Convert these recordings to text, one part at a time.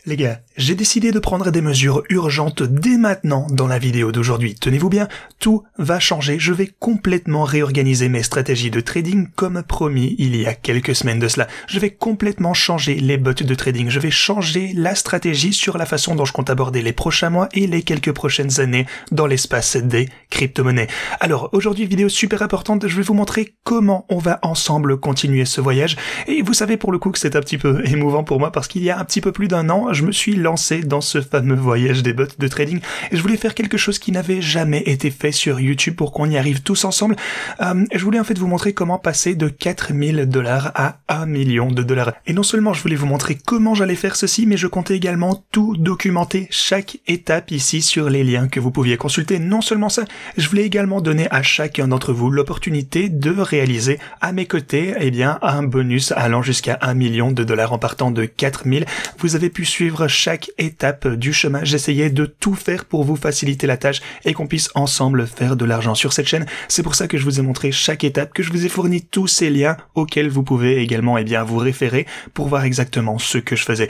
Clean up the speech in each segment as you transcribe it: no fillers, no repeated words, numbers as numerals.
Les gars, j'ai décidé de prendre des mesures urgentes dès maintenant dans la vidéo d'aujourd'hui. Tenez-vous bien, tout va changer. Je vais complètement réorganiser mes stratégies de trading comme promis il y a quelques semaines de cela. Je vais complètement changer les bots de trading. Je vais changer la stratégie sur la façon dont je compte aborder les prochains mois et les quelques prochaines années dans l'espace des crypto-monnaies. Alors aujourd'hui, vidéo super importante, je vais vous montrer comment on va ensemble continuer ce voyage. Et vous savez pour le coup que c'est un petit peu émouvant pour moi parce qu'il y a un petit peu plus d'un an, je me suis lancé dans ce fameux voyage des bots de trading et je voulais faire quelque chose qui n'avait jamais été fait sur YouTube pour qu'on y arrive tous ensemble. Je voulais en fait vous montrer comment passer de 4000 $ à 1 million de dollars. Et non seulement je voulais vous montrer comment j'allais faire ceci, mais je comptais également tout documenter, chaque étape ici sur les liens que vous pouviez consulter. Non seulement ça, je voulais également donner à chacun d'entre vous l'opportunité de réaliser à mes côtés un bonus allant jusqu'à 1 million de dollars en partant de 4000. Vous avez pu suivre chaque étape du chemin. J'essayais de tout faire pour vous faciliter la tâche et qu'on puisse ensemble faire de l'argent sur cette chaîne. C'est pour ça que je vous ai montré chaque étape, que je vous ai fourni tous ces liens auxquels vous pouvez également vous référer pour voir exactement ce que je faisais.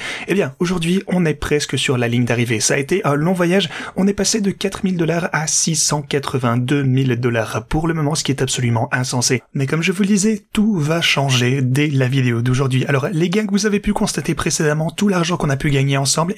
Aujourd'hui, on est presque sur la ligne d'arrivée. Ça a été un long voyage. On est passé de 4000 $ à 682 000 $ pour le moment, ce qui est absolument insensé. Mais comme je vous le disais, tout va changer dès la vidéo d'aujourd'hui. Alors, les gains que vous avez pu constater précédemment, tout l'argent qu'on a pu gagner ensemble,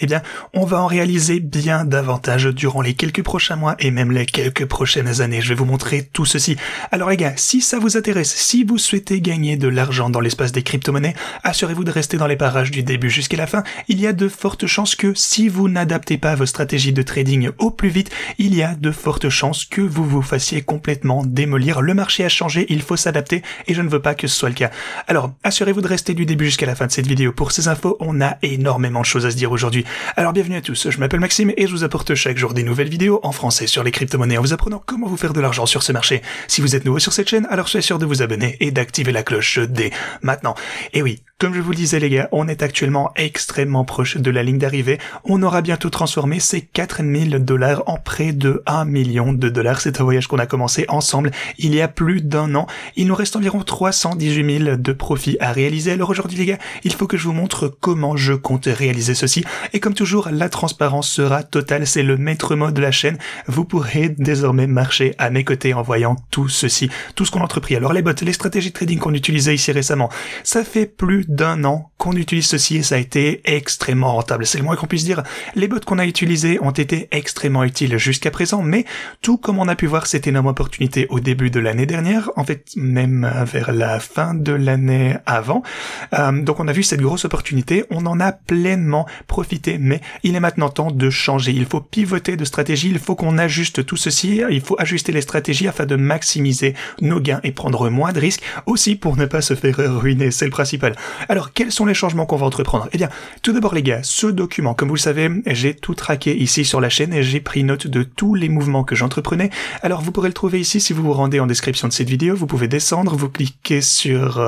on va en réaliser bien davantage durant les quelques prochains mois et même les quelques prochaines années. Je vais vous montrer tout ceci. Alors les gars, si ça vous intéresse, si vous souhaitez gagner de l'argent dans l'espace des crypto-monnaies, assurez-vous de rester dans les parages du début jusqu'à la fin. Il y a de fortes chances que si vous n'adaptez pas vos stratégies de trading au plus vite, il y a de fortes chances que vous vous fassiez complètement démolir. Le marché a changé, il faut s'adapter et je ne veux pas que ce soit le cas. Alors, assurez-vous de rester du début jusqu'à la fin de cette vidéo. Pour ces infos, on a énormément de choses à se dire aujourd'hui. Alors bienvenue à tous, je m'appelle Maxime et je vous apporte chaque jour des nouvelles vidéos en français sur les crypto-monnaies en vous apprenant comment vous faire de l'argent sur ce marché. Si vous êtes nouveau sur cette chaîne, alors soyez sûr de vous abonner et d'activer la cloche dès maintenant. Et oui, comme je vous le disais les gars, on est actuellement extrêmement proche de la ligne d'arrivée. On aura bientôt transformé ces 4000 $ en près de 1 million de dollars. C'est un voyage qu'on a commencé ensemble il y a plus d'un an. Il nous reste environ 318 000 de profit à réaliser. Alors aujourd'hui les gars, il faut que je vous montre comment je compte réaliser ceci. Et comme toujours, la transparence sera totale. C'est le maître mot de la chaîne. Vous pourrez désormais marcher à mes côtés en voyant tout ceci, tout ce qu'on a entrepris. Alors les bots, les stratégies de trading qu'on utilisait ici récemment, ça fait plus d'un an qu'on utilise ceci et ça a été extrêmement rentable. C'est le moins qu'on puisse dire. Les bots qu'on a utilisés ont été extrêmement utiles jusqu'à présent, mais tout comme on a pu voir cette énorme opportunité au début de l'année dernière, en fait même vers la fin de l'année avant, donc on a vu cette grosse opportunité, on en a pleinement profité, mais il est maintenant temps de changer. Il faut pivoter de stratégie, il faut qu'on ajuste tout ceci, il faut ajuster les stratégies afin de maximiser nos gains et prendre moins de risques, aussi pour ne pas se faire ruiner, c'est le principal. Alors, quels sont les changements qu'on va entreprendre? Tout d'abord les gars, ce document, comme vous le savez, j'ai tout traqué ici sur la chaîne et j'ai pris note de tous les mouvements que j'entreprenais. Alors, vous pourrez le trouver ici si vous vous rendez en description de cette vidéo, vous pouvez descendre, vous cliquez sur,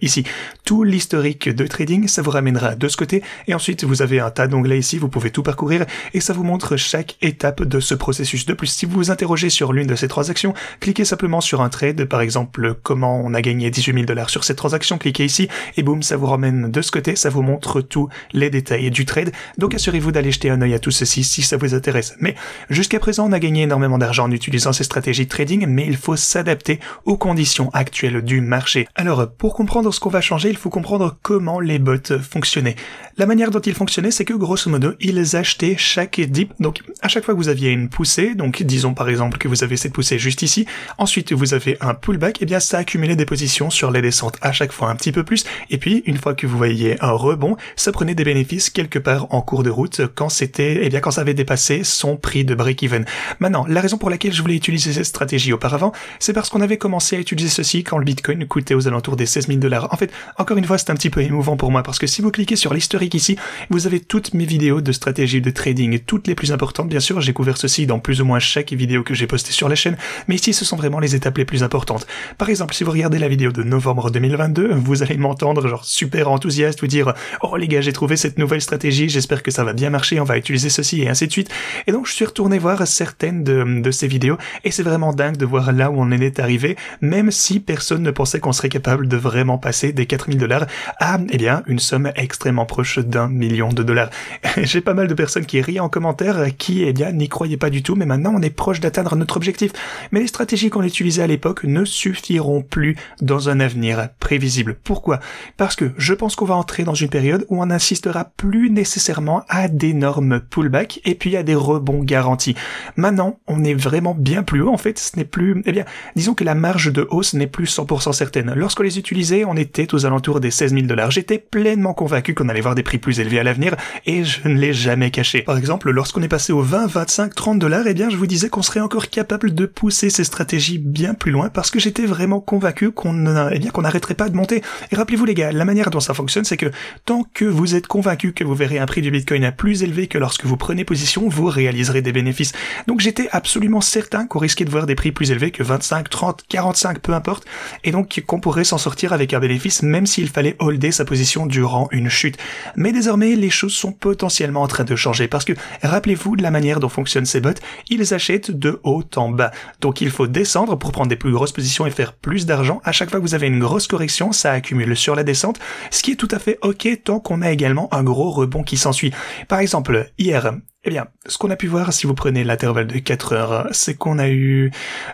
ici, tout l'historique de trading, ça vous ramènera de ce côté, et ensuite vous avez un tas d'onglets ici, vous pouvez tout parcourir, et ça vous montre chaque étape de ce processus. De plus, si vous vous interrogez sur l'une de ces transactions, cliquez simplement sur un trade, par exemple, comment on a gagné 18 000 $ sur cette transaction, cliquez ici, et boum, ça vous ramène de ce côté, ça vous montre tous les détails du trade, donc assurez-vous d'aller jeter un œil à tout ceci si ça vous intéresse. Mais jusqu'à présent, on a gagné énormément d'argent en utilisant ces stratégies de trading, mais il faut s'adapter aux conditions actuelles du marché. Alors, pour comprendre ce qu'on va changer, il faut comprendre comment les bots fonctionnaient. La manière dont ils fonctionnaient, c'est que grosso modo, ils achetaient chaque dip. Donc, à chaque fois que vous aviez une poussée, donc disons par exemple que vous avez cette poussée juste ici, ensuite vous avez un pullback, ça accumulait des positions sur les descentes à chaque fois un petit peu plus, et puis une fois que vous voyez un rebond, ça prenait des bénéfices quelque part en cours de route quand c'était, quand ça avait dépassé son prix de break-even. Maintenant, la raison pour laquelle je voulais utiliser cette stratégie auparavant, c'est parce qu'on avait commencé à utiliser ceci quand le Bitcoin coûtait aux alentours des 16 000 $. En fait, encore une fois, c'est un petit peu émouvant pour moi parce que si vous cliquez sur l'historique ici, vous avez toutes mes vidéos de stratégie de trading, toutes les plus importantes, bien sûr, j'ai couvert ceci dans plus ou moins chaque vidéo que j'ai postée sur la chaîne, mais ici, ce sont vraiment les étapes les plus importantes. Par exemple, si vous regardez la vidéo de novembre 2022, vous allez m'entendre genre super enthousiaste enthousiaste, vous dire « Oh les gars, j'ai trouvé cette nouvelle stratégie, j'espère que ça va bien marcher, on va utiliser ceci et ainsi de suite. » Et donc je suis retourné voir certaines de ces vidéos et c'est vraiment dingue de voir là où on en est arrivé, même si personne ne pensait qu'on serait capable de vraiment passer des 4 000 $ à, eh bien, une somme extrêmement proche d'1 million de dollars. J'ai pas mal de personnes qui rient en commentaire, qui, eh bien, n'y croyaient pas du tout, mais maintenant on est proche d'atteindre notre objectif. Mais les stratégies qu'on utilisait à l'époque ne suffiront plus dans un avenir prévisible. Pourquoi? Parce que je pense qu'on va entrer dans une période où on n'assistera plus nécessairement à d'énormes pullbacks et puis à des rebonds garantis. Maintenant, on est vraiment bien plus haut, en fait, ce n'est plus, eh bien, disons que la marge de hausse n'est plus 100% certaine. Lorsqu'on les utilisait, on était aux alentours des 16 000 $. J'étais pleinement convaincu qu'on allait voir des prix plus élevés à l'avenir et je ne l'ai jamais caché. Par exemple, lorsqu'on est passé aux 20, 25, 30 $, eh bien, je vous disais qu'on serait encore capable de pousser ces stratégies bien plus loin parce que j'étais vraiment convaincu qu'on n'arrêterait pas de monter. Et rappelez-vous les gars, la manière dont ça fonctionne, c'est que tant que vous êtes convaincu que vous verrez un prix du Bitcoin à plus élevé que lorsque vous prenez position, vous réaliserez des bénéfices. Donc j'étais absolument certain qu'on risquait de voir des prix plus élevés que 25, 30, 45, peu importe, et donc qu'on pourrait s'en sortir avec un bénéfice même s'il fallait holder sa position durant une chute. Mais désormais, les choses sont potentiellement en train de changer parce que rappelez-vous de la manière dont fonctionnent ces bots, ils achètent de haut en bas. Donc il faut descendre pour prendre des plus grosses positions et faire plus d'argent. À chaque fois que vous avez une grosse correction, ça accumule sur la descente, ce qui est tout à fait ok tant qu'on a également un gros rebond qui s'ensuit. Par exemple, hier, eh bien, ce qu'on a pu voir, si vous prenez l'intervalle de 4 heures, c'est qu'on a eu...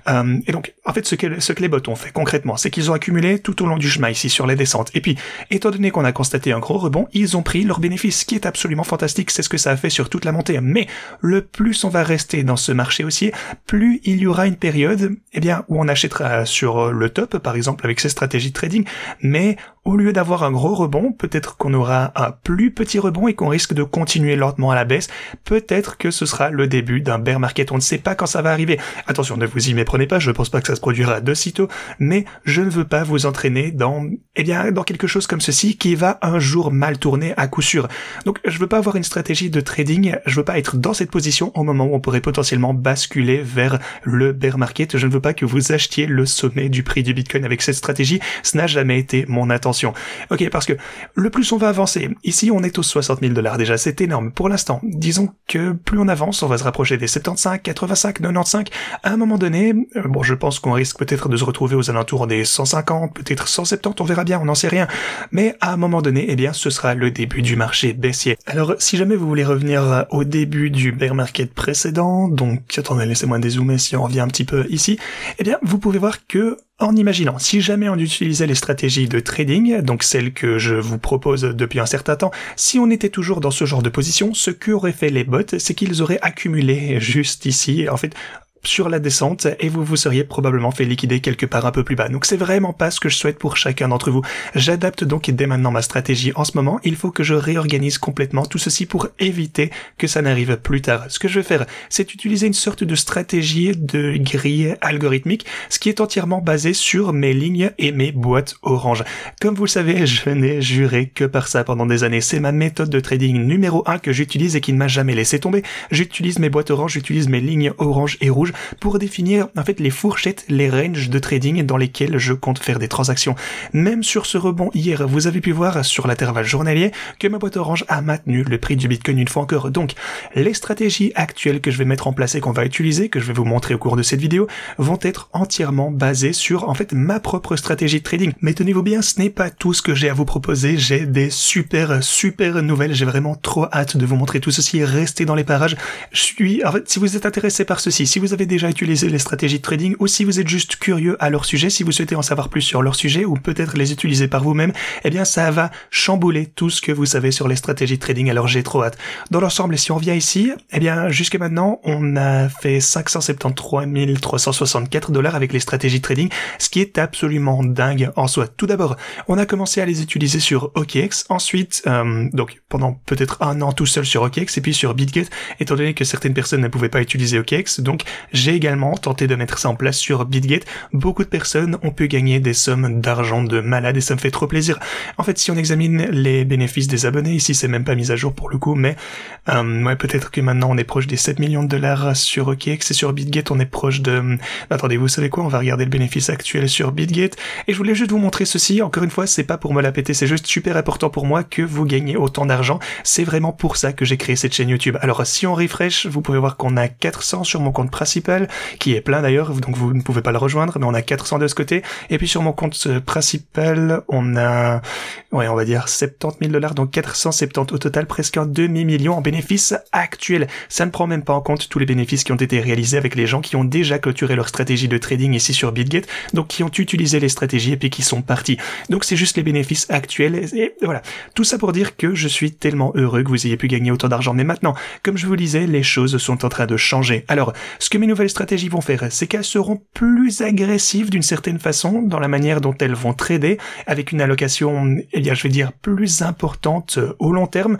et donc, en fait, ce que les bots ont fait concrètement, c'est qu'ils ont accumulé tout au long du chemin ici sur les descentes. Et puis, étant donné qu'on a constaté un gros rebond, ils ont pris leur bénéfice, ce qui est absolument fantastique. C'est ce que ça a fait sur toute la montée. Mais le plus on va rester dans ce marché haussier, plus il y aura une période, eh bien, où on achètera sur le top, par exemple, avec ces stratégies de trading. Mais au lieu d'avoir un gros rebond, peut-être qu'on aura un plus petit rebond et qu'on risque de continuer lentement à la baisse. Peut-être que ce sera le début d'un bear market. On ne sait pas quand ça va arriver. Attention, ne vous y méprenez pas, je ne pense pas que ça se produira de sitôt, mais je ne veux pas vous entraîner dans quelque chose comme ceci qui va un jour mal tourner à coup sûr. Donc, je veux pas avoir une stratégie de trading, je veux pas être dans cette position au moment où on pourrait potentiellement basculer vers le bear market. Je ne veux pas que vous achetiez le sommet du prix du Bitcoin avec cette stratégie. Ce n'a jamais été mon intention. Ok, parce que le plus on va avancer, ici on est aux 60 000 $ déjà, c'est énorme. Pour l'instant, disons que plus on avance, on va se rapprocher des 75, 85, 95. À un moment donné, bon, je pense qu'on risque peut-être de se retrouver aux alentours des 150, peut-être 170, on verra bien, on n'en sait rien. Mais à un moment donné, eh bien, ce sera le début du marché baissier. Alors, si jamais vous voulez revenir au début du bear market précédent, donc, attendez, laissez-moi dézoomer si on revient un petit peu ici, eh bien, vous pouvez voir que en imaginant, si jamais on utilisait les stratégies de trading, donc celles que je vous propose depuis un certain temps, si on était toujours dans ce genre de position, ce qu'auraient fait les bots, c'est qu'ils auraient accumulé juste ici, en fait, sur la descente, et vous vous seriez probablement fait liquider quelque part un peu plus bas. Donc c'est vraiment pas ce que je souhaite pour chacun d'entre vous. J'adapte donc dès maintenant ma stratégie en ce moment. Il faut que je réorganise complètement tout ceci pour éviter que ça n'arrive plus tard. Ce que je vais faire, c'est utiliser une sorte de stratégie de grille algorithmique, ce qui est entièrement basé sur mes lignes et mes boîtes orange. Comme vous le savez, je n'ai juré que par ça pendant des années. C'est ma méthode de trading numéro 1 que j'utilise et qui ne m'a jamais laissé tomber. J'utilise mes boîtes orange, j'utilise mes lignes orange et rouge pour définir en fait les fourchettes, les ranges de trading dans lesquels je compte faire des transactions. Même sur ce rebond hier, vous avez pu voir sur l'intervalle journalier que ma boîte orange a maintenu le prix du Bitcoin une fois encore. Donc, les stratégies actuelles que je vais mettre en place et qu'on va utiliser, que je vais vous montrer au cours de cette vidéo, vont être entièrement basées sur en fait ma propre stratégie de trading. Mais tenez-vous bien, ce n'est pas tout ce que j'ai à vous proposer. J'ai des super nouvelles. J'ai vraiment trop hâte de vous montrer tout ceci. Restez dans les parages. En fait, si vous êtes intéressé par ceci, si vous avez déjà utilisé les stratégies de trading ou si vous êtes juste curieux à leur sujet, si vous souhaitez en savoir plus sur leur sujet ou peut-être les utiliser par vous-même, eh bien ça va chambouler tout ce que vous savez sur les stratégies de trading, alors j'ai trop hâte. Dans l'ensemble, si on revient ici, eh bien jusqu'à maintenant, on a fait 573 364 $ avec les stratégies de trading, ce qui est absolument dingue en soi. Tout d'abord, on a commencé à les utiliser sur OKX, ensuite, donc pendant peut-être un an tout seul sur OKX et puis sur BitGet, étant donné que certaines personnes ne pouvaient pas utiliser OKX, donc j'ai également tenté de mettre ça en place sur BitGet. Beaucoup de personnes ont pu gagner des sommes d'argent de malade et ça me fait trop plaisir. En fait, si on examine les bénéfices des abonnés, ici c'est même pas mis à jour pour le coup, mais ouais, peut-être que maintenant on est proche des 7 millions de dollars sur OKX et sur BitGet on est proche de... Attendez, vous savez quoi, on va regarder le bénéfice actuel sur BitGet et je voulais juste vous montrer ceci. Encore une fois, c'est pas pour me la péter, c'est juste super important pour moi que vous gagnez autant d'argent. C'est vraiment pour ça que j'ai créé cette chaîne YouTube. Alors si on refresh, vous pouvez voir qu'on a 400 sur mon compte principal, qui est plein d'ailleurs, donc vous ne pouvez pas le rejoindre, mais on a 400 de ce côté. Et puis sur mon compte principal, on a, ouais, on va dire 70 000 $, donc 470 au total, presque un demi-million en bénéfices actuels. Ça ne prend même pas en compte tous les bénéfices qui ont été réalisés avec les gens qui ont déjà clôturé leur stratégie de trading ici sur BitGet, donc qui ont utilisé les stratégies et puis qui sont partis. Donc c'est juste les bénéfices actuels et voilà. Tout ça pour dire que je suis tellement heureux que vous ayez pu gagner autant d'argent. Mais maintenant, comme je vous le disais, les choses sont en train de changer. Alors, ce que mes nouvelles stratégies vont faire, c'est qu'elles seront plus agressives d'une certaine façon dans la manière dont elles vont trader, avec une allocation, eh bien, je vais dire, plus importante au long terme.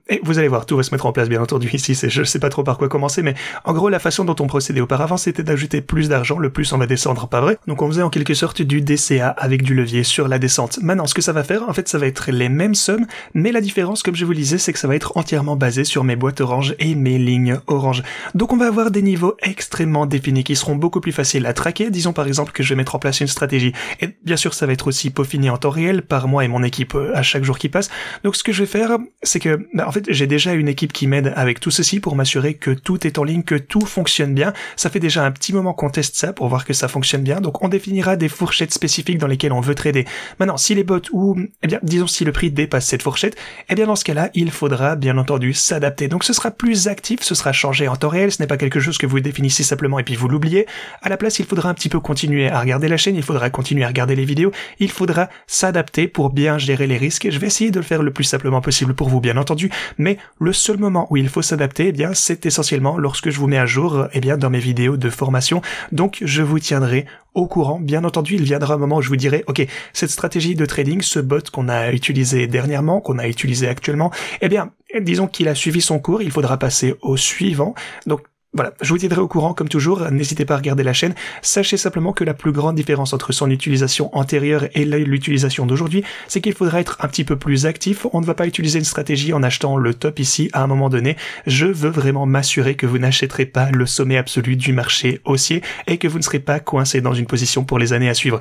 Et vous allez voir, tout va se mettre en place, bien entendu, ici. Je sais pas trop par quoi commencer, mais en gros, la façon dont on procédait auparavant, c'était d'ajouter plus d'argent, le plus on va descendre, pas vrai? Donc on faisait en quelque sorte du DCA avec du levier sur la descente. Maintenant, ce que ça va faire, en fait, ça va être les mêmes sommes, mais la différence, comme je vous le disais, c'est que ça va être entièrement basé sur mes boîtes orange et mes lignes orange. Donc on va avoir des niveaux extrêmement définis qui seront beaucoup plus faciles à traquer. Disons par exemple que je vais mettre en place une stratégie. Et bien sûr, ça va être aussi peaufiné en temps réel par moi et mon équipe à chaque jour qui passe. Donc ce que je vais faire, c'est que, en fait, j'ai déjà une équipe qui m'aide avec tout ceci pour m'assurer que tout est en ligne, que tout fonctionne bien. Ça fait déjà un petit moment qu'on teste ça pour voir que ça fonctionne bien. Donc on définira des fourchettes spécifiques dans lesquelles on veut trader. Maintenant, si les bots ou, eh bien, disons si le prix dépasse cette fourchette, eh bien dans ce cas-là, il faudra bien entendu s'adapter. Donc ce sera plus actif, ce sera changé en temps réel, ce n'est pas quelque chose que vous définissez simplement et puis vous l'oubliez. À la place, il faudra un petit peu continuer à regarder la chaîne, il faudra continuer à regarder les vidéos, il faudra s'adapter pour bien gérer les risques. Je vais essayer de le faire le plus simplement possible pour vous, bien entendu, mais le seul moment où il faut s'adapter, eh bien, c'est essentiellement lorsque je vous mets à jour, eh bien, dans mes vidéos de formation. Donc je vous tiendrai au courant. Bien entendu, il viendra un moment où je vous dirai, ok, cette stratégie de trading, ce bot qu'on a utilisé dernièrement, qu'on a utilisé actuellement, eh bien, disons qu'il a suivi son cours, il faudra passer au suivant. Donc, voilà, je vous tiendrai au courant comme toujours, n'hésitez pas à regarder la chaîne. Sachez simplement que la plus grande différence entre son utilisation antérieure et l'utilisation d'aujourd'hui, c'est qu'il faudra être un petit peu plus actif. On ne va pas utiliser une stratégie en achetant le top ici à un moment donné. Je veux vraiment m'assurer que vous n'achèterez pas le sommet absolu du marché haussier et que vous ne serez pas coincé dans une position pour les années à suivre.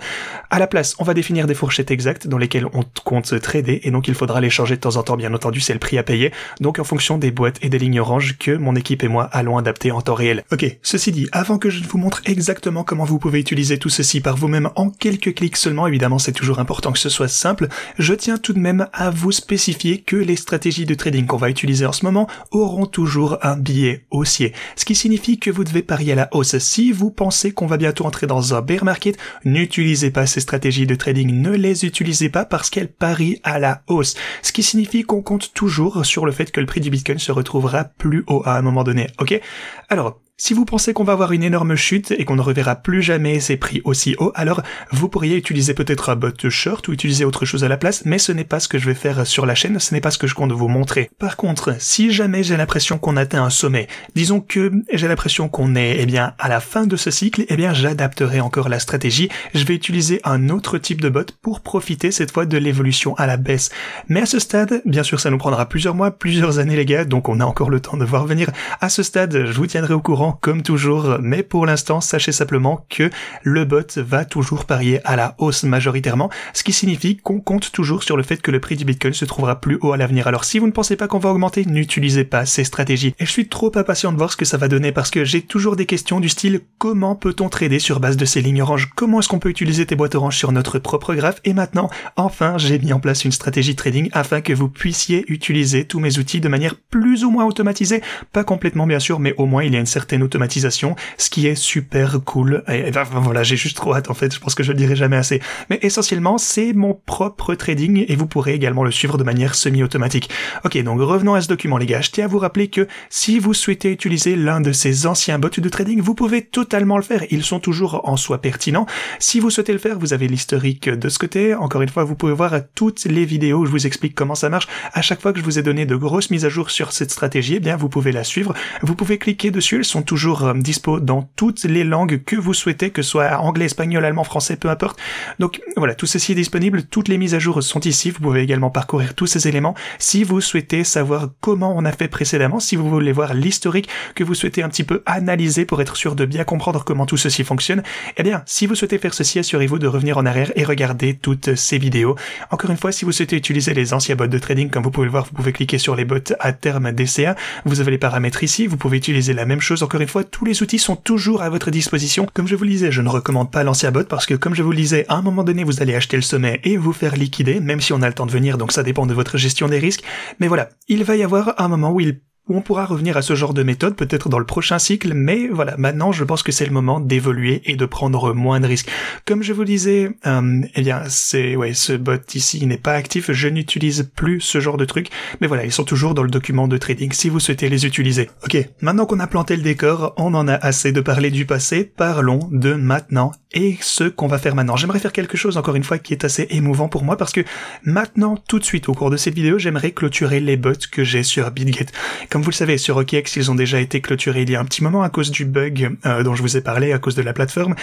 À la place, on va définir des fourchettes exactes dans lesquelles on compte trader et donc il faudra les changer de temps en temps, bien entendu, c'est le prix à payer. Donc en fonction des boîtes et des lignes oranges que mon équipe et moi allons adapter en temps réel. Ok, ceci dit, avant que je ne vous montre exactement comment vous pouvez utiliser tout ceci par vous-même en quelques clics seulement, évidemment c'est toujours important que ce soit simple, je tiens tout de même à vous spécifier que les stratégies de trading qu'on va utiliser en ce moment auront toujours un biais haussier. Ce qui signifie que vous devez parier à la hausse. Si vous pensez qu'on va bientôt entrer dans un bear market, n'utilisez pas ces stratégies de trading, ne les utilisez pas parce qu'elles parient à la hausse. Ce qui signifie qu'on compte toujours sur le fait que le prix du Bitcoin se retrouvera plus haut à un moment donné, ok? Alors, si vous pensez qu'on va avoir une énorme chute et qu'on ne reverra plus jamais ces prix aussi hauts, alors vous pourriez utiliser peut-être un bot short ou utiliser autre chose à la place, mais ce n'est pas ce que je vais faire sur la chaîne, ce n'est pas ce que je compte vous montrer. Par contre, si jamais j'ai l'impression qu'on atteint un sommet, disons que j'ai l'impression qu'on est, eh bien, à la fin de ce cycle, eh bien, j'adapterai encore la stratégie, je vais utiliser un autre type de bot pour profiter cette fois de l'évolution à la baisse. Mais à ce stade, bien sûr, ça nous prendra plusieurs mois, plusieurs années les gars, donc on a encore le temps de voir venir. À ce stade, je vous tiendrai au courant comme toujours, mais pour l'instant, sachez simplement que le bot va toujours parier à la hausse majoritairement, ce qui signifie qu'on compte toujours sur le fait que le prix du Bitcoin se trouvera plus haut à l'avenir. Alors si vous ne pensez pas qu'on va augmenter, n'utilisez pas ces stratégies. Et je suis trop impatient de voir ce que ça va donner parce que j'ai toujours des questions du style comment peut-on trader sur base de ces lignes oranges? Comment est-ce qu'on peut utiliser tes boîtes oranges sur notre propre graphe? Et maintenant, enfin, j'ai mis en place une stratégie trading afin que vous puissiez utiliser tous mes outils de manière plus ou moins automatisée, pas complètement bien sûr, mais au moins il y a une certaine automatisation, ce qui est super cool. Et voilà, j'ai juste trop hâte en fait, je pense que je le dirai jamais assez. Mais essentiellement, c'est mon propre trading et vous pourrez également le suivre de manière semi-automatique. Ok, donc revenons à ce document les gars, je tiens à vous rappeler que si vous souhaitez utiliser l'un de ces anciens bots de trading, vous pouvez totalement le faire, ils sont toujours en soi pertinents. Si vous souhaitez le faire, vous avez l'historique de ce côté, encore une fois, vous pouvez voir toutes les vidéos où je vous explique comment ça marche. À chaque fois que je vous ai donné de grosses mises à jour sur cette stratégie, eh bien vous pouvez la suivre, vous pouvez cliquer dessus, elles sont toujours dispo dans toutes les langues que vous souhaitez, que ce soit anglais, espagnol, allemand, français, peu importe. Donc voilà, tout ceci est disponible, toutes les mises à jour sont ici, vous pouvez également parcourir tous ces éléments. Si vous souhaitez savoir comment on a fait précédemment, si vous voulez voir l'historique, que vous souhaitez un petit peu analyser pour être sûr de bien comprendre comment tout ceci fonctionne, eh bien, si vous souhaitez faire ceci, assurez-vous de revenir en arrière et regarder toutes ces vidéos. Encore une fois, si vous souhaitez utiliser les anciens bots de trading, comme vous pouvez le voir, vous pouvez cliquer sur les bots à terme DCA, vous avez les paramètres ici, vous pouvez utiliser la même chose. Encore une fois, tous les outils sont toujours à votre disposition. Comme je vous le disais, je ne recommande pas l'ancien bot parce que, comme je vous le disais, à un moment donné, vous allez acheter le sommet et vous faire liquider, même si on a le temps de venir, donc ça dépend de votre gestion des risques. Mais voilà, il va y avoir un moment où on pourra revenir à ce genre de méthode, peut-être dans le prochain cycle, mais voilà, maintenant je pense que c'est le moment d'évoluer et de prendre moins de risques. Comme je vous disais, eh bien, ce bot ici n'est pas actif, je n'utilise plus ce genre de truc, mais voilà, ils sont toujours dans le document de trading si vous souhaitez les utiliser. Ok, maintenant qu'on a planté le décor, on en a assez de parler du passé, parlons de maintenant et ce qu'on va faire maintenant. J'aimerais faire quelque chose, encore une fois, qui est assez émouvant pour moi, parce que maintenant, tout de suite, au cours de cette vidéo, j'aimerais clôturer les bots que j'ai sur BitGet. Comme vous le savez, sur OKX, ils ont déjà été clôturés il y a un petit moment à cause du bug dont je vous ai parlé, à cause de la plateforme.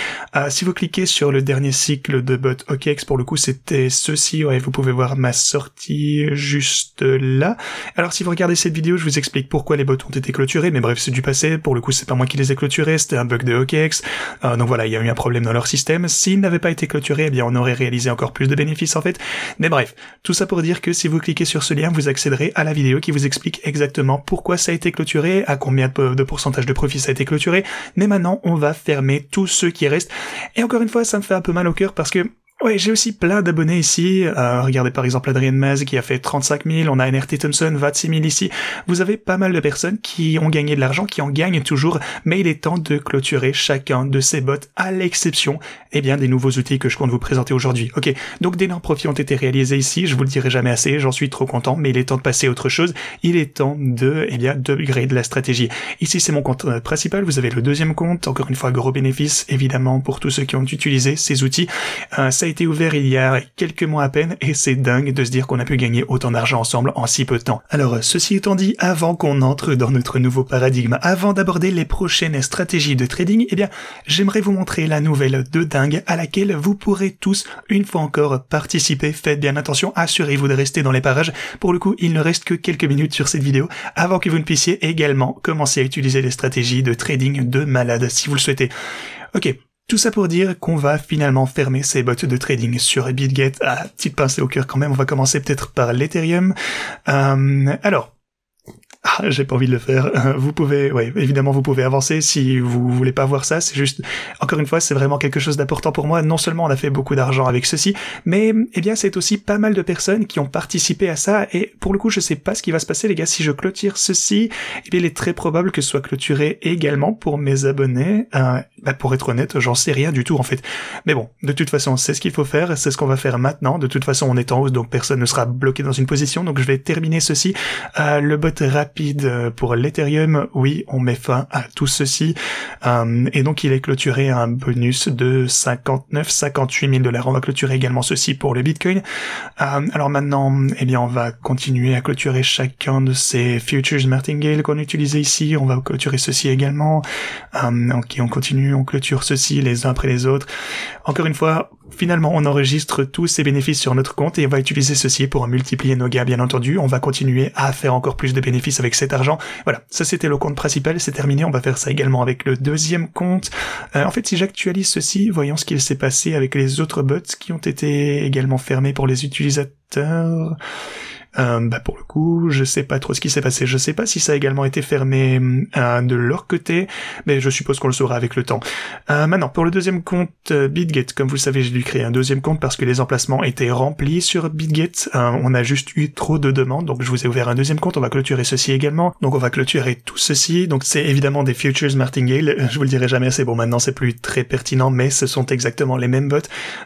Si vous cliquez sur le dernier cycle de bot OKX, pour le coup, c'était ceci. Ouais, vous pouvez voir ma sortie juste là. Alors, si vous regardez cette vidéo, je vous explique pourquoi les bots ont été clôturés, mais bref, c'est du passé. Pour le coup, c'est pas moi qui les ai clôturés, c'était un bug de OKX. Donc voilà, il y a eu un problème dans leur système. S'ils n'avaient pas été clôturés, eh bien, on aurait réalisé encore plus de bénéfices, en fait. Mais bref, tout ça pour dire que si vous cliquez sur ce lien, vous accéderez à la vidéo qui vous explique exactement pourquoi ça a été clôturé, à combien de pourcentage de profit ça a été clôturé, mais maintenant on va fermer tous ceux qui restent. Et encore une fois, ça me fait un peu mal au cœur parce que ouais, j'ai aussi plein d'abonnés ici. Regardez par exemple Adrien Maz qui a fait 35 000, on a NRT Thompson, 26 000 ici. Vous avez pas mal de personnes qui ont gagné de l'argent, qui en gagnent toujours, mais il est temps de clôturer chacun de ces bots, à l'exception, eh bien, des nouveaux outils que je compte vous présenter aujourd'hui. Ok, donc d'énormes profits ont été réalisés ici, je vous le dirai jamais assez, j'en suis trop content, mais il est temps de passer à autre chose. Il est temps de, eh bien, d'upgrade la stratégie. Ici, c'est mon compte principal, vous avez le deuxième compte, encore une fois, gros bénéfice, évidemment, pour tous ceux qui ont utilisé ces outils. Ça a été ouvert il y a quelques mois à peine et c'est dingue de se dire qu'on a pu gagner autant d'argent ensemble en si peu de temps. Alors, ceci étant dit, avant qu'on entre dans notre nouveau paradigme, avant d'aborder les prochaines stratégies de trading, eh bien, j'aimerais vous montrer la nouvelle de dingue à laquelle vous pourrez tous, une fois encore, participer. Faites bien attention, assurez-vous de rester dans les parages. Pour le coup, il ne reste que quelques minutes sur cette vidéo avant que vous ne puissiez également commencer à utiliser les stratégies de trading de malade si vous le souhaitez. Ok. Tout ça pour dire qu'on va finalement fermer ces bots de trading sur BitGet. Ah, petite pincée au cœur quand même, on va commencer peut-être par l'Ethereum. Alors, j'ai pas envie de le faire. Vous pouvez, ouais, évidemment, vous pouvez avancer si vous voulez pas voir ça. C'est juste, encore une fois, c'est vraiment quelque chose d'important pour moi. Non seulement on a fait beaucoup d'argent avec ceci, mais, eh bien, c'est aussi pas mal de personnes qui ont participé à ça. Et pour le coup, je sais pas ce qui va se passer, les gars. Si je clôture ceci, eh bien, il est très probable que ce soit clôturé également pour mes abonnés. Pour être honnête, j'en sais rien du tout, en fait. Mais bon, de toute façon, c'est ce qu'il faut faire. C'est ce qu'on va faire maintenant. De toute façon, on est en hausse, donc personne ne sera bloqué dans une position. Donc, je vais terminer ceci. Le bot rapide pour l'Ethereum, oui, on met fin à tout ceci, et donc il est clôturé à un bonus de 58 000 $. On va clôturer également ceci pour le Bitcoin. Alors maintenant, eh bien, on va continuer à clôturer chacun de ces futures martingale qu'on a utilisé ici. On va clôturer ceci également. Ok, on continue, on clôture ceci les uns après les autres. Encore une fois, finalement, on enregistre tous ces bénéfices sur notre compte et on va utiliser ceci pour multiplier nos gains, bien entendu. On va continuer à faire encore plus de bénéfices avec cet argent. Voilà, ça c'était le compte principal, c'est terminé. On va faire ça également avec le deuxième compte. En fait, si j'actualise ceci, voyons ce qu'il s'est passé avec les autres bots qui ont été également fermés pour les utilisateurs. Pour le coup, je sais pas trop ce qui s'est passé. Je sais pas si ça a également été fermé de leur côté, mais je suppose qu'on le saura avec le temps. Maintenant, pour le deuxième compte BitGet, comme vous le savez, j'ai dû créer un deuxième compte parce que les emplacements étaient remplis sur BitGet. On a juste eu trop de demandes, donc je vous ai ouvert un deuxième compte. On va clôturer ceci également. Donc on va clôturer tout ceci. Donc c'est évidemment des futures martingale. Je vous le dirai jamais assez. Bon, maintenant c'est plus très pertinent, mais ce sont exactement les mêmes bots.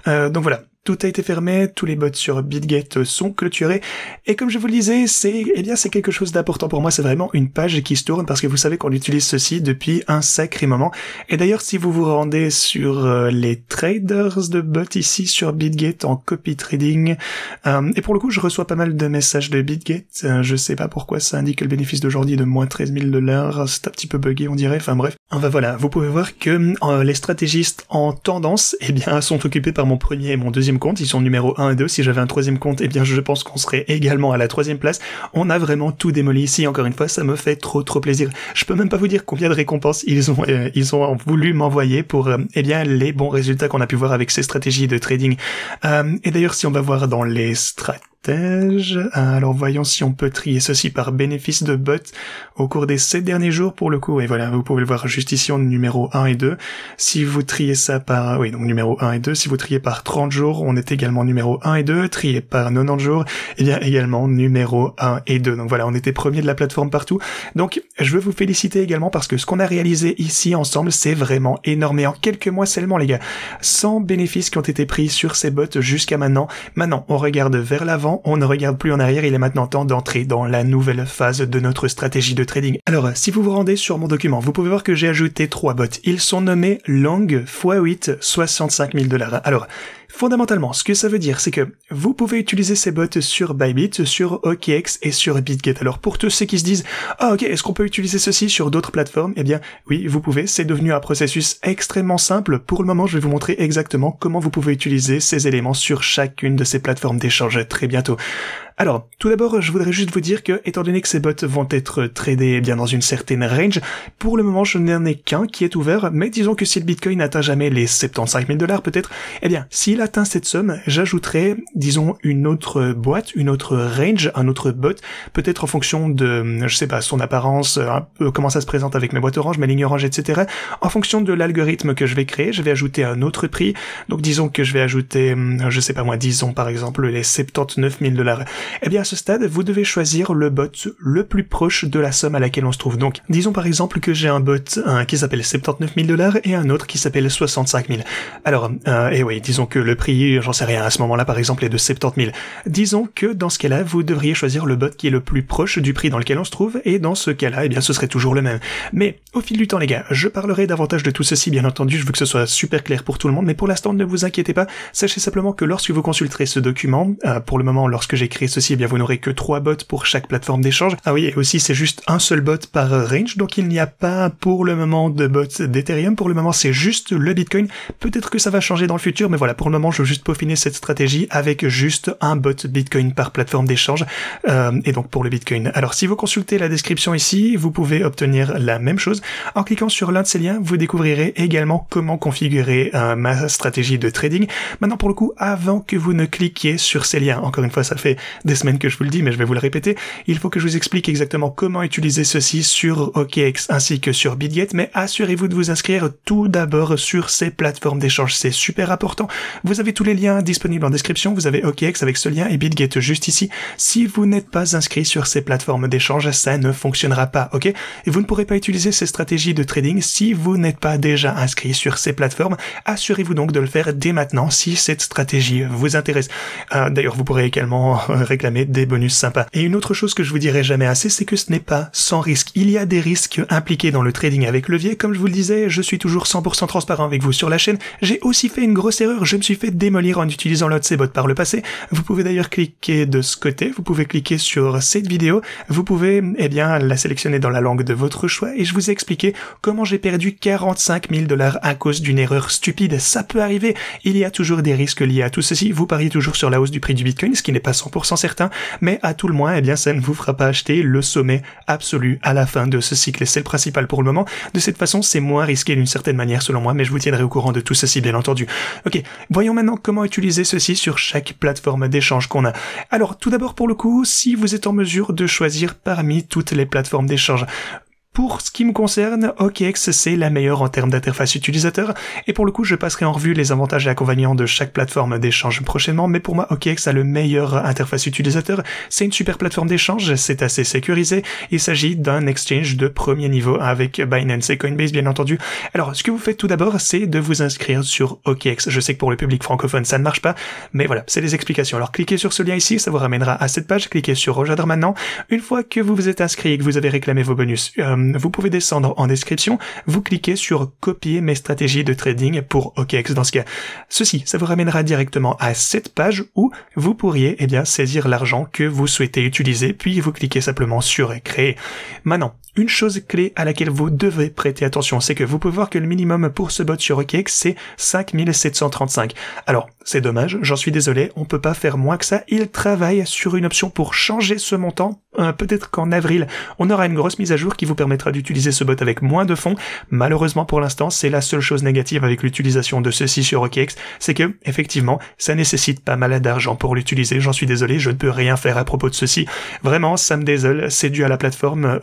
Donc voilà. tout a été fermé, tous les bots sur BitGet sont clôturés, et comme je vous le disais, c'est quelque chose d'important pour moi, c'est vraiment une page qui se tourne, parce que vous savez qu'on utilise ceci depuis un sacré moment. Et d'ailleurs, si vous vous rendez sur les traders de bots ici sur BitGet en copy trading, et pour le coup, je reçois pas mal de messages de BitGet, je sais pas pourquoi ça indique le bénéfice d'aujourd'hui de moins 13 000 $, c'est un petit peu buggé on dirait, enfin bref. Enfin voilà, vous pouvez voir que les stratégistes en tendance, eh bien, sont occupés par mon premier et mon deuxième compte, ils sont numéro 1 et 2, si j'avais un troisième compte, eh bien je pense qu'on serait également à la troisième place. On a vraiment tout démoli ici, encore une fois, ça me fait trop plaisir. Je peux même pas vous dire combien de récompenses ils ont voulu m'envoyer pour eh bien les bons résultats qu'on a pu voir avec ces stratégies de trading. Et d'ailleurs, si on va voir dans les stratèges, alors voyons si on peut trier ceci par bénéfice de bot au cours des 7 derniers jours pour le coup, et voilà, vous pouvez le voir juste ici en numéro 1 et 2. Si vous triez ça par, oui, donc numéro 1 et 2, si vous triez par 30 jours, on est également numéro 1 et 2, trié par 90 jours, et bien également numéro 1 et 2. Donc voilà, on était premier de la plateforme partout. Donc je veux vous féliciter également parce que ce qu'on a réalisé ici ensemble, c'est vraiment énorme. Et en quelques mois seulement, les gars, 100 bénéfices qui ont été pris sur ces bots jusqu'à maintenant. Maintenant, on regarde vers l'avant, on ne regarde plus en arrière, il est maintenant temps d'entrer dans la nouvelle phase de notre stratégie de trading. Alors, si vous vous rendez sur mon document, vous pouvez voir que j'ai ajouté 3 bots. Ils sont nommés Long x8 65 000 $. Alors, fondamentalement, ce que ça veut dire, c'est que vous pouvez utiliser ces bots sur Bybit, sur OKX et sur BitGet. Alors pour tous ceux qui se disent « Ah ok, est-ce qu'on peut utiliser ceci sur d'autres plateformes ?» Eh bien oui, vous pouvez, c'est devenu un processus extrêmement simple. Pour le moment, je vais vous montrer exactement comment vous pouvez utiliser ces éléments sur chacune de ces plateformes d'échange très bientôt. Alors, tout d'abord, je voudrais juste vous dire que, étant donné que ces bots vont être tradés bien dans une certaine range, pour le moment, je n'en ai qu'un qui est ouvert, mais disons que si le Bitcoin n'atteint jamais les 75 000 $ peut-être, eh bien, s'il atteint cette somme, j'ajouterai, disons, une autre boîte, une autre range, un autre bot, peut-être en fonction de, je sais pas, son apparence, un peu comment ça se présente avec mes boîtes orange, mes lignes orange, etc. En fonction de l'algorithme que je vais créer, je vais ajouter un autre prix. Donc, disons que je vais ajouter, je sais pas moi, disons par exemple les 79 000 $. Eh bien à ce stade, vous devez choisir le bot le plus proche de la somme à laquelle on se trouve. Donc, disons par exemple que j'ai un bot qui s'appelle 79 000 $ et un autre qui s'appelle 65 000. Alors, et oui, disons que le prix, j'en sais rien, à ce moment-là par exemple est de 70 000. Disons que dans ce cas-là, vous devriez choisir le bot qui est le plus proche du prix dans lequel on se trouve, et dans ce cas-là, eh bien ce serait toujours le même. Mais au fil du temps les gars, je parlerai davantage de tout ceci, bien entendu, je veux que ce soit super clair pour tout le monde, mais pour l'instant ne vous inquiétez pas, sachez simplement que lorsque vous consulterez ce document, pour le moment lorsque j'ai créé ceci, eh bien vous n'aurez que 3 bots pour chaque plateforme d'échange. Ah oui, et aussi c'est juste un seul bot par range, donc il n'y a pas pour le moment de bot d'Ethereum, pour le moment c'est juste le Bitcoin. Peut-être que ça va changer dans le futur, mais voilà, pour le moment je veux juste peaufiner cette stratégie avec juste un bot Bitcoin par plateforme d'échange, et donc pour le Bitcoin. Alors si vous consultez la description ici, vous pouvez obtenir la même chose. En cliquant sur l'un de ces liens, vous découvrirez également comment configurer ma stratégie de trading. Maintenant pour le coup, avant que vous ne cliquiez sur ces liens, encore une fois ça fait des semaines que je vous le dis, mais je vais vous le répéter, il faut que je vous explique exactement comment utiliser ceci sur OKX ainsi que sur BitGet, mais assurez-vous de vous inscrire tout d'abord sur ces plateformes d'échange, c'est super important. Vous avez tous les liens disponibles en description, vous avez OKX avec ce lien et BitGet juste ici. Si vous n'êtes pas inscrit sur ces plateformes d'échange, ça ne fonctionnera pas, ok? Et vous ne pourrez pas utiliser ces stratégies de trading si vous n'êtes pas déjà inscrit sur ces plateformes. Assurez-vous donc de le faire dès maintenant si cette stratégie vous intéresse. D'ailleurs, vous pourrez également réclamer des bonus sympas. Et une autre chose que je vous dirai jamais assez, c'est que ce n'est pas sans risque. Il y a des risques impliqués dans le trading avec levier. Comme je vous le disais, je suis toujours 100% transparent avec vous sur la chaîne. J'ai aussi fait une grosse erreur. Je me suis fait démolir en utilisant l'Otsebot par le passé. Vous pouvez d'ailleurs cliquer de ce côté. Vous pouvez cliquer sur cette vidéo. Vous pouvez, eh bien, la sélectionner dans la langue de votre choix et je vous ai expliqué comment j'ai perdu 45 000 $ à cause d'une erreur stupide. Ça peut arriver. Il y a toujours des risques liés à tout ceci. Vous pariez toujours sur la hausse du prix du Bitcoin, ce qui n'est pas 100% certain, mais à tout le moins, eh bien, ça ne vous fera pas acheter le sommet absolu à la fin de ce cycle. Et c'est le principal pour le moment. De cette façon, c'est moins risqué d'une certaine manière, selon moi, mais je vous tiendrai au courant de tout ceci, bien entendu. Ok, voyons maintenant comment utiliser ceci sur chaque plateforme d'échange qu'on a. Alors, tout d'abord, pour le coup, si vous êtes en mesure de choisir parmi toutes les plateformes d'échange, Pour ce qui me concerne, OKX c'est la meilleure en termes d'interface utilisateur, et pour le coup je passerai en revue les avantages et inconvénients de chaque plateforme d'échange prochainement, mais pour moi OKX a le meilleur interface utilisateur, c'est une super plateforme d'échange, c'est assez sécurisé, il s'agit d'un exchange de premier niveau avec Binance et Coinbase bien entendu. Alors ce que vous faites tout d'abord c'est de vous inscrire sur OKX, je sais que pour le public francophone ça ne marche pas, mais voilà, c'est les explications. Alors cliquez sur ce lien ici, ça vous ramènera à cette page, cliquez sur rejoindre maintenant. Une fois que vous vous êtes inscrit et que vous avez réclamé vos bonus, vous pouvez descendre en description, vous cliquez sur copier mes stratégies de trading pour OKX. Dans ce cas, ça vous ramènera directement à cette page où vous pourriez saisir l'argent que vous souhaitez utiliser, puis vous cliquez simplement sur créer. Maintenant, une chose clé à laquelle vous devez prêter attention, c'est que vous pouvez voir que le minimum pour ce bot sur OKX, c'est 5735. Alors, c'est dommage, j'en suis désolé, on peut pas faire moins que ça. Il travaille sur une option pour changer ce montant. Peut-être qu'en avril, on aura une grosse mise à jour qui vous permettra d'utiliser ce bot avec moins de fonds. Malheureusement, pour l'instant, c'est la seule chose négative avec l'utilisation de ceci sur OKX, c'est que, effectivement, ça nécessite pas mal d'argent pour l'utiliser. J'en suis désolé, je ne peux rien faire à propos de ceci. Vraiment, ça me désole, c'est dû à la plateforme,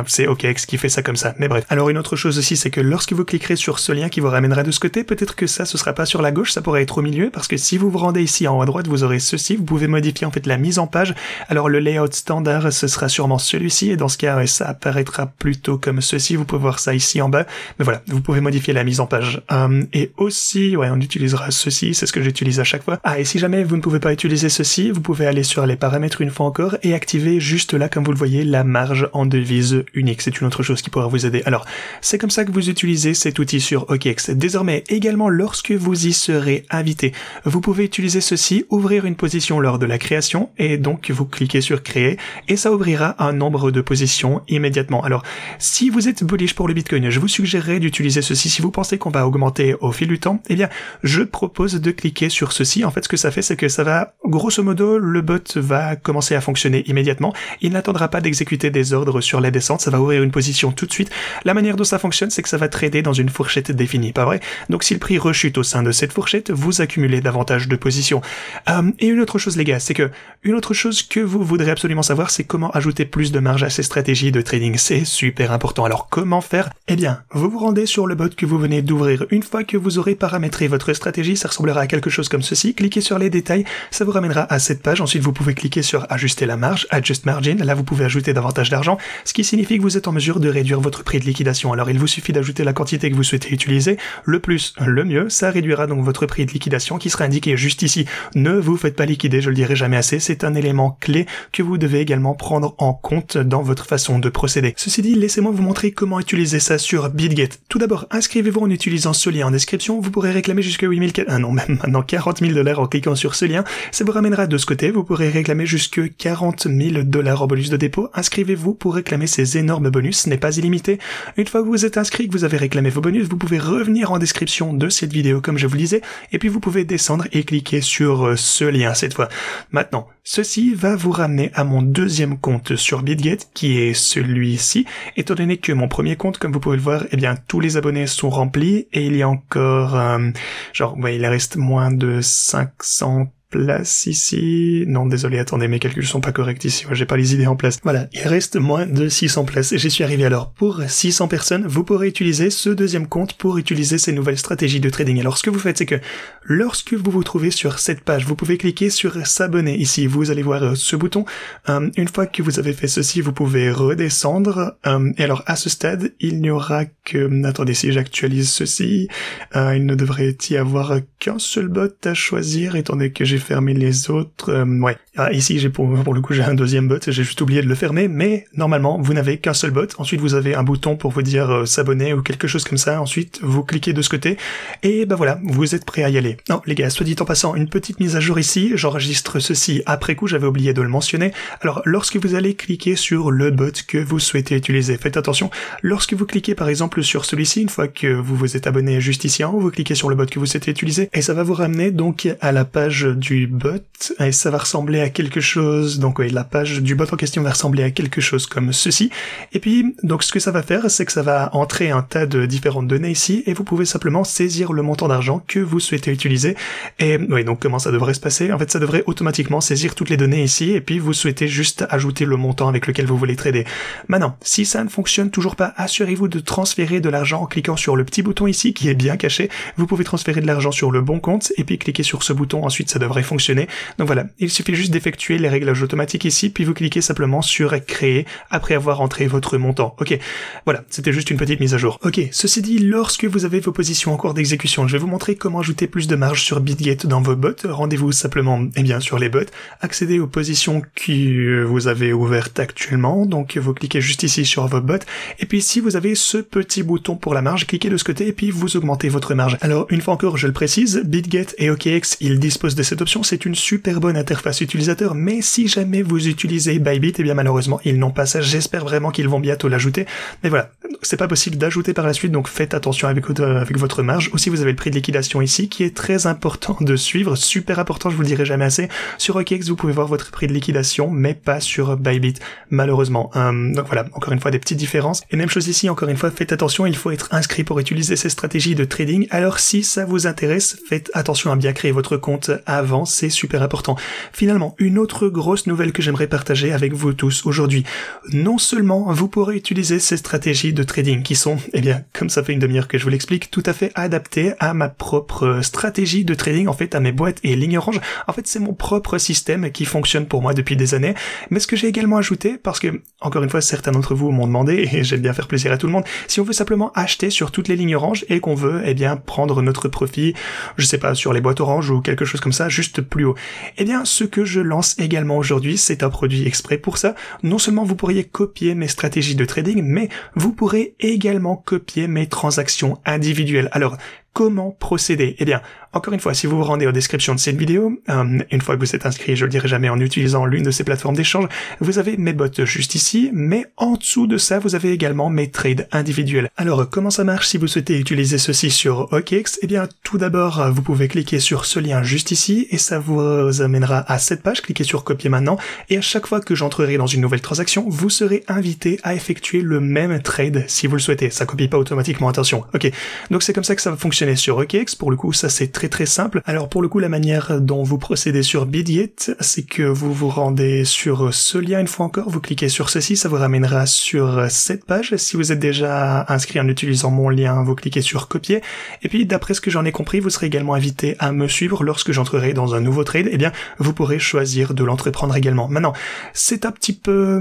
c'est OKX qui fait ça comme ça. Mais bref. Alors, une autre chose aussi, c'est que lorsque vous cliquerez sur ce lien qui vous ramènera de ce côté, peut-être que ça, ce sera pas sur la gauche, ça pourrait être au milieu, parce que si vous vous rendez ici en haut à droite, vous aurez ceci, vous pouvez modifier en fait la mise en page. Alors, le layout standard, ce sera sûrement celui-ci, et dans ce cas, ça apparaîtra plutôt comme ceci, vous pouvez voir ça ici en bas, mais voilà, vous pouvez modifier la mise en page. Et aussi, on utilisera ceci, c'est ce que j'utilise à chaque fois. Et si jamais vous ne pouvez pas utiliser ceci, vous pouvez aller sur les paramètres une fois encore, et activer juste là, comme vous le voyez, la marge en devise unique, c'est une autre chose qui pourra vous aider. Alors, c'est comme ça que vous utilisez cet outil sur OKX. Désormais, également, lorsque vous y serez invité, vous pouvez utiliser ceci, ouvrir une position lors de la création, et donc vous cliquez sur créer, et ça ouvrira un nombre de positions immédiatement. Alors, si vous êtes bullish pour le Bitcoin, je vous suggérerais d'utiliser ceci. Si vous pensez qu'on va augmenter au fil du temps, je propose de cliquer sur ceci. En fait, ce que ça fait, c'est que ça va, grosso modo, le bot va commencer à fonctionner immédiatement. Il n'attendra pas d'exécuter des ordres sur la descente, ça va ouvrir une position tout de suite. La manière dont ça fonctionne, c'est que ça va trader dans une fourchette définie, pas vrai? Donc, si le prix rechute au sein de cette fourchette, vous accumulez davantage de positions. Et une autre chose, les gars, c'est que une autre chose que vous voudrez absolument savoir, c'est comment ajouter plus de marge à ces stratégies de trading. C'est super important. Alors, comment faire? Vous vous rendez sur le bot que vous venez d'ouvrir. Une fois que vous aurez paramétré votre stratégie, ça ressemblera à quelque chose comme ceci. Cliquez sur les détails, ça vous ramènera à cette page. Ensuite, vous pouvez cliquer sur ajuster la marge, adjust margin. Là, vous pouvez ajouter davantage d'argent, ce qui signifie que vous êtes en mesure de réduire votre prix de liquidation. Alors, il vous suffit d'ajouter la quantité que vous souhaitez utiliser. Le plus, le mieux. Ça réduira donc votre prix de liquidation qui sera indiqué juste ici. Ne vous faites pas liquider, je le dirai jamais assez. C'est un élément clé que vous devez également prendre en compte dans votre façon de procéder. Ceci dit, laissez-moi vous montrer comment utiliser ça sur BitGet. Tout d'abord, inscrivez-vous en utilisant ce lien en description. Vous pourrez réclamer jusqu'à 40 000 $ en cliquant sur ce lien. Ça vous ramènera de ce côté. Vous pourrez réclamer jusque 40 000 $ en bonus de dépôt. Inscrivez-vous pour réclamer ces énormes bonus. Ce n'est pas illimité. Une fois que vous êtes inscrit, que vous avez réclamé vos bonus, vous pouvez revenir en description de cette vidéo comme je vous le disais. Et puis vous pouvez descendre et cliquer sur ce lien cette fois. Maintenant, ceci va vous ramener à mon deuxième compte sur BitGet, qui est celui-ci. Étant donné que mon premier compte, comme vous pouvez le voir, tous les abonnés sont remplis et il y a encore, il reste moins de 500 places ici. Non, désolé, attendez, mes calculs sont pas corrects ici. Moi, j'ai pas les idées en place. Voilà, il reste moins de 600 places et j'y suis arrivé. Alors, pour 600 personnes, vous pourrez utiliser ce deuxième compte pour utiliser ces nouvelles stratégies de trading. Alors, ce que vous faites, c'est que lorsque vous vous trouvez sur cette page, vous pouvez cliquer sur s'abonner. Ici, vous allez voir ce bouton. Une fois que vous avez fait ceci, vous pouvez redescendre. Et alors, à ce stade, il n'y aura que... Attendez, si j'actualise ceci, il ne devrait y avoir qu'un seul bot à choisir, étant donné que j'ai fermé les autres. Ici, pour le coup, j'ai un deuxième bot, j'ai juste oublié de le fermer, mais normalement, vous n'avez qu'un seul bot. Ensuite, vous avez un bouton pour vous dire s'abonner ou quelque chose comme ça. Ensuite, vous cliquez de ce côté, et voilà, vous êtes prêt à y aller. Non, les gars, soit dit en passant, une petite mise à jour ici, j'enregistre ceci après coup, j'avais oublié de le mentionner. Alors, lorsque vous allez cliquer sur le bot que vous souhaitez utiliser, faites attention, lorsque vous cliquez par exemple sur celui-ci, une fois que vous vous êtes abonné juste ici en haut, vous cliquez sur le bot que vous souhaitez utiliser, et ça va vous ramener donc à la page du du bot, et ça va ressembler à quelque chose, donc oui, la page du bot en question va ressembler à quelque chose comme ceci. Et puis, donc ce que ça va faire, c'est que ça va entrer un tas de différentes données ici, et vous pouvez simplement saisir le montant d'argent que vous souhaitez utiliser. Et oui, donc comment ça devrait se passer? En fait, ça devrait automatiquement saisir toutes les données ici, et puis vous souhaitez juste ajouter le montant avec lequel vous voulez trader. Maintenant, si ça ne fonctionne toujours pas, assurez-vous de transférer de l'argent en cliquant sur le petit bouton ici qui est bien caché. Vous pouvez transférer de l'argent sur le bon compte et puis cliquer sur ce bouton, ensuite ça devrait fonctionner. Donc voilà, il suffit juste d'effectuer les réglages automatiques ici, puis vous cliquez simplement sur créer après avoir entré votre montant. Ok, voilà, c'était juste une petite mise à jour. Ok, ceci dit, lorsque vous avez vos positions en cours d'exécution, je vais vous montrer comment ajouter plus de marge sur BitGet dans vos bots. Rendez-vous simplement, sur les bots, accédez aux positions que vous avez ouvertes actuellement, donc vous cliquez juste ici sur vos bots, et puis si vous avez ce petit bouton pour la marge, cliquez de ce côté et puis vous augmentez votre marge. Alors une fois encore, je le précise, BitGet et OKX, ils disposent de cette option, c'est une super bonne interface utilisateur, mais si jamais vous utilisez Bybit, malheureusement ils n'ont pas ça, j'espère vraiment qu'ils vont bientôt l'ajouter, mais voilà, c'est pas possible d'ajouter par la suite, donc faites attention avec votre marge. Aussi vous avez le prix de liquidation ici, qui est très important de suivre, super important, je vous le dirai jamais assez. Sur OKX, vous pouvez voir votre prix de liquidation, mais pas sur Bybit, malheureusement. Donc voilà, encore une fois, des petites différences. Et même chose ici, encore une fois, faites attention, il faut être inscrit pour utiliser ces stratégies de trading. Alors si ça vous intéresse, faites attention à bien créer votre compte avant, c'est super important. Finalement, une autre grosse nouvelle que j'aimerais partager avec vous tous aujourd'hui. Non seulement vous pourrez utiliser ces stratégies de trading qui sont, comme ça fait une demi-heure que je vous l'explique, tout à fait adaptées à ma propre stratégie de trading, en fait, à mes boîtes et lignes orange. En fait, c'est mon propre système qui fonctionne pour moi depuis des années. Mais ce que j'ai également ajouté, parce que, encore une fois, certains d'entre vous m'ont demandé, et j'aime bien faire plaisir à tout le monde, si on veut simplement acheter sur toutes les lignes orange et qu'on veut, prendre notre profit, je sais pas, sur les boîtes orange ou quelque chose comme ça, juste plus haut. Ce que je lance également aujourd'hui, c'est un produit exprès pour ça. Non seulement vous pourriez copier mes stratégies de trading, mais vous pourrez également copier mes transactions individuelles. Alors, comment procéder? Encore une fois, si vous vous rendez aux descriptions de cette vidéo, une fois que vous êtes inscrit, je le dirai jamais en utilisant l'une de ces plateformes d'échange, vous avez mes bots juste ici, mais en dessous de ça, vous avez également mes trades individuels. Alors, comment ça marche si vous souhaitez utiliser ceci sur OKX? Tout d'abord, vous pouvez cliquer sur ce lien juste ici, et ça vous amènera à cette page, cliquez sur copier maintenant, et à chaque fois que j'entrerai dans une nouvelle transaction, vous serez invité à effectuer le même trade si vous le souhaitez. Ça copie pas automatiquement, attention. Ok, donc c'est comme ça que ça va fonctionner sur OKX. Pour le coup, ça c'est très simple. Alors pour le coup, la manière dont vous procédez sur BitGet, c'est que vous vous rendez sur ce lien une fois encore, vous cliquez sur ceci, ça vous ramènera sur cette page. Si vous êtes déjà inscrit en utilisant mon lien, vous cliquez sur copier. Et puis d'après ce que j'en ai compris, vous serez également invité à me suivre lorsque j'entrerai dans un nouveau trade. Vous pourrez choisir de l'entreprendre également. Maintenant, c'est un petit peu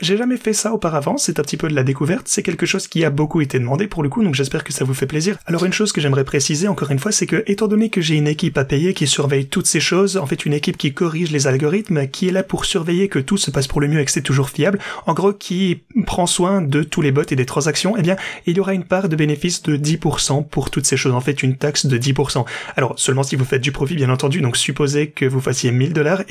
j'ai jamais fait ça auparavant, c'est un petit peu de la découverte, c'est quelque chose qui a beaucoup été demandé pour le coup, donc j'espère que ça vous fait plaisir. Alors une chose que j'aimerais préciser encore une fois, c'est que étant donné que j'ai une équipe à payer qui surveille toutes ces choses, en fait une équipe qui corrige les algorithmes, qui est là pour surveiller que tout se passe pour le mieux et que c'est toujours fiable, en gros qui prend soin de tous les bots et des transactions, il y aura une part de bénéfice de 10% pour toutes ces choses, en fait une taxe de 10%. Alors seulement si vous faites du profit bien entendu, donc supposez que vous fassiez $1000,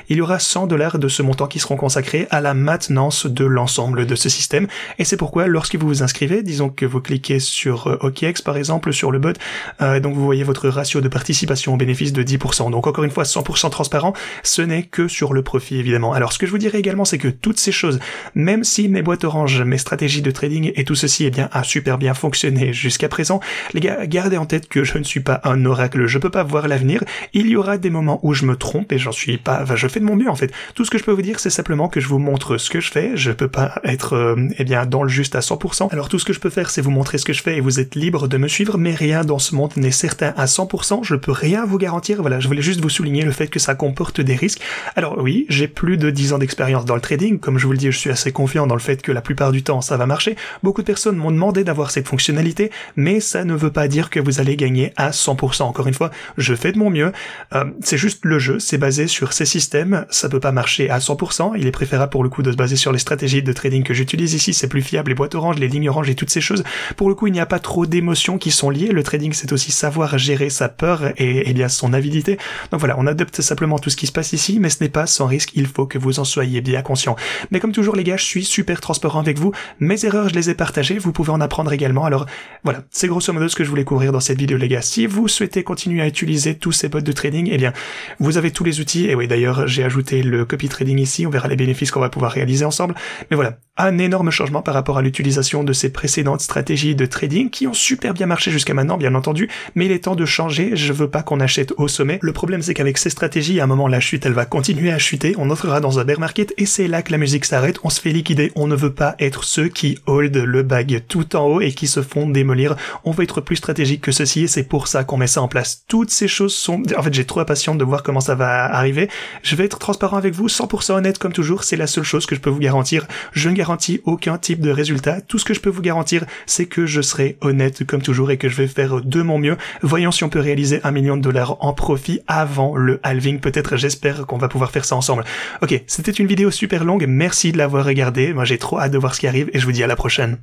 il y aura $100 de ce montant qui seront consacrés à la maintenance de l'ensemble de ce système, et c'est pourquoi lorsque vous vous inscrivez, disons que vous cliquez sur OKX par exemple, sur le bot, donc vous voyez votre ratio de participation au bénéfice de 10%, donc encore une fois 100% transparent, ce n'est que sur le profit évidemment. Alors ce que je vous dirais également, c'est que toutes ces choses, même si mes boîtes orange, mes stratégies de trading et tout ceci a super bien fonctionné jusqu'à présent, les gars, gardez en tête que je ne suis pas un oracle, je peux pas voir l'avenir, il y aura des moments où je me trompe et je fais de mon mieux en fait. Tout ce que je peux vous dire, c'est simplement que je vous montre ce que je fais, je peux pas être dans le juste à 100%. Alors tout ce que je peux faire, c'est vous montrer ce que je fais et vous êtes libre de me suivre, mais rien dans ce monde n'est certain à 100%, je peux rien vous garantir. Voilà, je voulais juste vous souligner le fait que ça comporte des risques. Alors oui, j'ai plus de 10 ans d'expérience dans le trading, comme je vous le dis, je suis assez confiant dans le fait que la plupart du temps ça va marcher. Beaucoup de personnes m'ont demandé d'avoir cette fonctionnalité, mais ça ne veut pas dire que vous allez gagner à 100%. Encore une fois, je fais de mon mieux, c'est juste le jeu, c'est basé sur ces systèmes, ça peut pas marcher à 100%, il est préférable pour le coup de se baser basé sur les stratégies de trading que j'utilise ici, c'est plus fiable, les boîtes oranges, les lignes oranges et toutes ces choses. Pour le coup, il n'y a pas trop d'émotions qui sont liées. Le trading, c'est aussi savoir gérer sa peur et bien son avidité. Donc voilà, on adopte simplement tout ce qui se passe ici, mais ce n'est pas sans risque, il faut que vous en soyez bien conscient. Mais comme toujours les gars, je suis super transparent avec vous. Mes erreurs, je les ai partagées, vous pouvez en apprendre également. Alors voilà, c'est grosso modo ce que je voulais couvrir dans cette vidéo les gars. Si vous souhaitez continuer à utiliser tous ces bots de trading, eh bien, vous avez tous les outils. Et oui, d'ailleurs, j'ai ajouté le copy trading ici, on verra les bénéfices qu'on va pouvoir réaliser ensemble. Mais voilà, un énorme changement par rapport à l'utilisation de ces précédentes stratégies de trading qui ont super bien marché jusqu'à maintenant, bien entendu, mais il est temps de changer, je veux pas qu'on achète au sommet. Le problème c'est qu'avec ces stratégies, à un moment la chute elle va continuer à chuter, on entrera dans un bear market et c'est là que la musique s'arrête, on se fait liquider, on ne veut pas être ceux qui hold le bag tout en haut et qui se font démolir, on veut être plus stratégique que ceci et c'est pour ça qu'on met ça en place. Toutes ces choses sont... En fait j'ai trop impatient de voir comment ça va arriver, je vais être transparent avec vous, 100% honnête comme toujours, c'est la seule chose que je peux vous garantir, je ne garantis aucun type de résultat, tout ce que je peux vous garantir c'est que je serai honnête comme toujours et que je vais faire de mon mieux. Voyons si on peut réaliser $1 million en profit avant le halving. Peut-être, j'espère qu'on va pouvoir faire ça ensemble. Ok, c'était une vidéo super longue. Merci de l'avoir regardée. Moi, j'ai trop hâte de voir ce qui arrive et je vous dis à la prochaine.